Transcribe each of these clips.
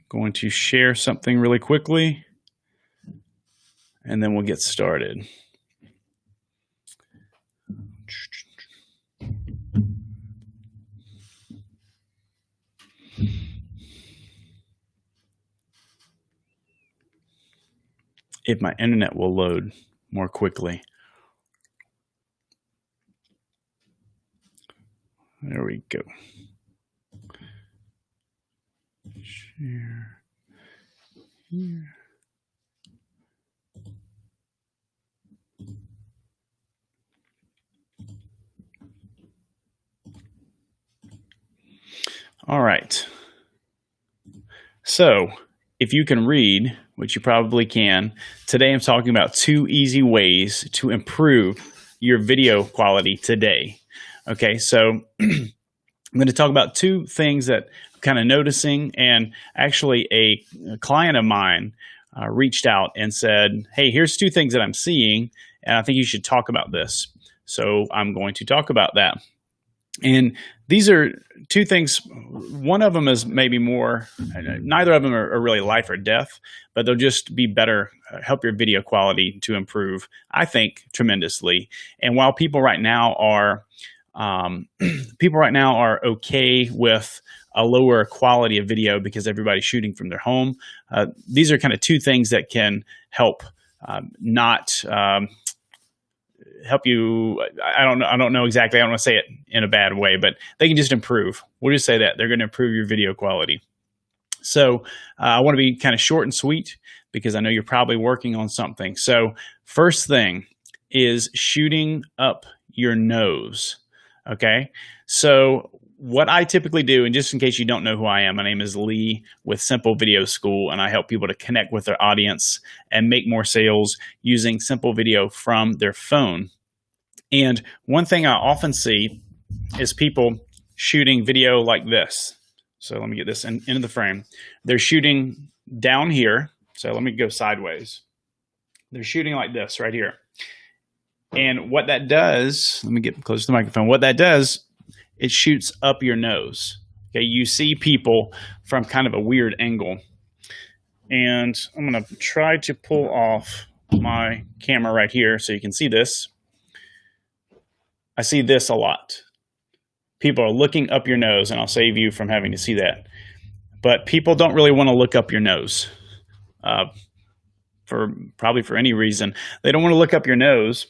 going to share something really quickly, and then we'll get started. If my internet will load more quickly. There we go. Share here. All right. So if you can read, which you probably can, today I'm talking about 2 easy ways to improve your video quality today. Okay, so I'm going to talk about 2 things that I'm kind of noticing, and actually a client of mine reached out and said, hey, here's 2 things that I'm seeing, and I think you should talk about this. So I'm going to talk about that. And these are 2 things. One of them is maybe more, neither of them are really life or death, but they'll just be better, help your video quality to improve, I think, tremendously. And while people right now are okay with a lower quality of video because everybody's shooting from their home, these are kind of 2 things that can help help you. I don't know exactly. I don't want to say it in a bad way, but they can just improve. We'll just say that they're going to improve your video quality. So I want to be kind of short and sweet because I know you're probably working on something. So first thing is shooting up your nose. Okay. So what I typically do, and just in case you don't know who I am, my name is Lee with Simple Video School, and I help people to connect with their audience and make more sales using simple video from their phone. And one thing I often see is people shooting video like this. So let me get this into the frame. They're shooting down here. So let me go sideways. They're shooting like this right here. And what that does, let me get close to the microphone. What that does, it shoots up your nose. Okay, you see people from kind of a weird angle. And I'm going to try to pull off my camera right here so you can see this. I see this a lot. People are looking up your nose, and I'll save you from having to see that. But people don't really want to look up your nose probably for any reason. They don't want to look up your nose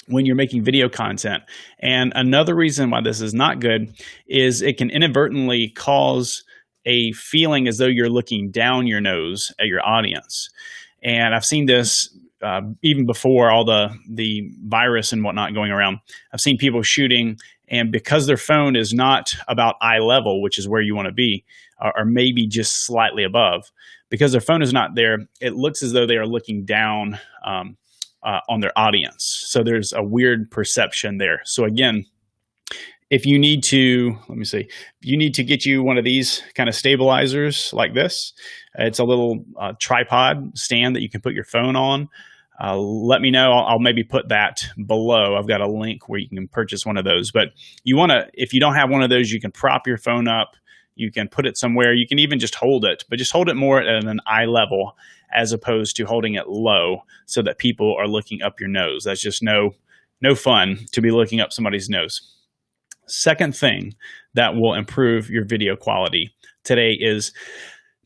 when you're making video content. And another reason why this is not good is it can inadvertently cause a feeling as though you're looking down your nose at your audience. And I've seen this even before all the virus and whatnot going around. I've seen people shooting, and because their phone is not about eye level, which is where you want to be, or maybe just slightly above, because their phone is not there, it looks as though they are looking down on their audience. So there's a weird perception there. So again, if you need to, you need to get you one of these kind of stabilizers like this. It's a little tripod stand that you can put your phone on. Let me know. I'll maybe put that below. I've got a link where you can purchase one of those. But you want to, if you don't have one of those, you can prop your phone up. You can put it somewhere. You can even just hold it, but just hold it more at an eye level as opposed to holding it low so that people are looking up your nose. That's just no fun to be looking up somebody's nose. Second thing that will improve your video quality today is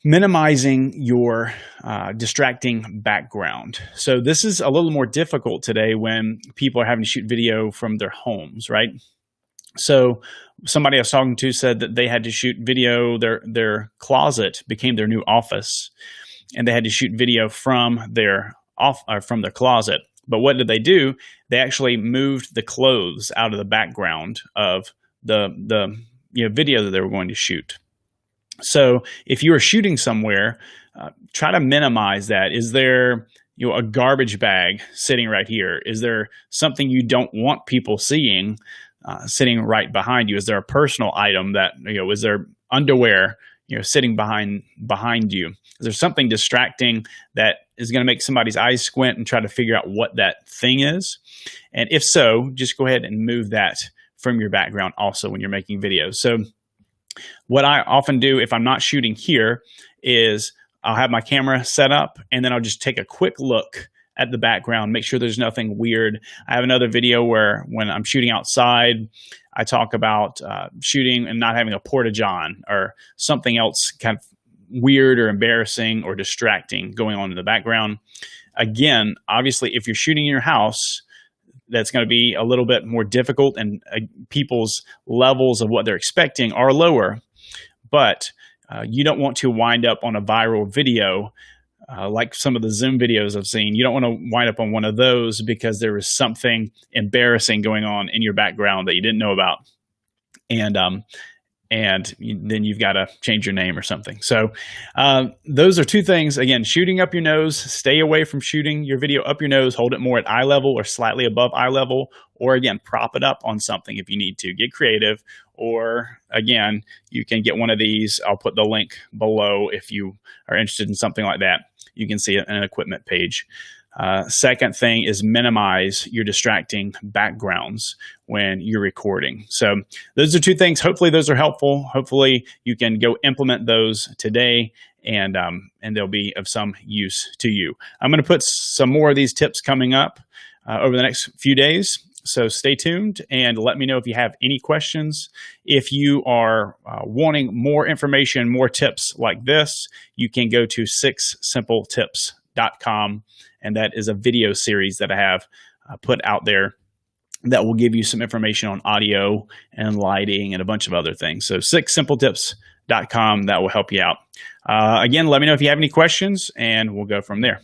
minimizing your distracting background. So this is a little more difficult today when people are having to shoot video from their homes, right? So somebody I was talking to said that they had to shoot video, their closet became their new office, and they had to shoot video from their closet. But what did they do? They actually moved the clothes out of the background of the video that they were going to shoot. So if you are shooting somewhere, try to minimize that. Is there a garbage bag sitting right here? Is there something you don't want people seeing sitting right behind you? Is there a personal item that, is there underwear, sitting behind you? Is there something distracting that is going to make somebody's eyes squint and try to figure out what that thing is? And if so, just go ahead and move that from your background also when you're making videos. So what I often do if I'm not shooting here is I'll have my camera set up and then I'll just take a quick look at the background, make sure there's nothing weird. I have another video where when I'm shooting outside, I talk about shooting and not having a porta-john or something else kind of weird or embarrassing or distracting going on in the background. Again, obviously, if you're shooting in your house, that's going to be a little bit more difficult and people's levels of what they're expecting are lower. But you don't want to wind up on a viral video like some of the Zoom videos I've seen. You don't want to wind up on one of those because there was something embarrassing going on in your background that you didn't know about. And then you've got to change your name or something. So those are two things. Again, shooting up your nose, stay away from shooting your video up your nose, hold it more at eye level or slightly above eye level, or again, prop it up on something if you need to. Get creative, or again, you can get one of these. I'll put the link below if you are interested in something like that. You can see it in an equipment page. Second thing is minimize your distracting backgrounds when you're recording. So those are two things. Hopefully those are helpful. Hopefully you can go implement those today and they'll be of some use to you. I'm going to put some more of these tips coming up over the next few days. So stay tuned and let me know if you have any questions. If you are wanting more information, more tips like this, you can go to 6simpletips.com. And that is a video series that I have put out there that will give you some information on audio and lighting and a bunch of other things. So 6simpletips.com, that will help you out. Again, let me know if you have any questions and we'll go from there.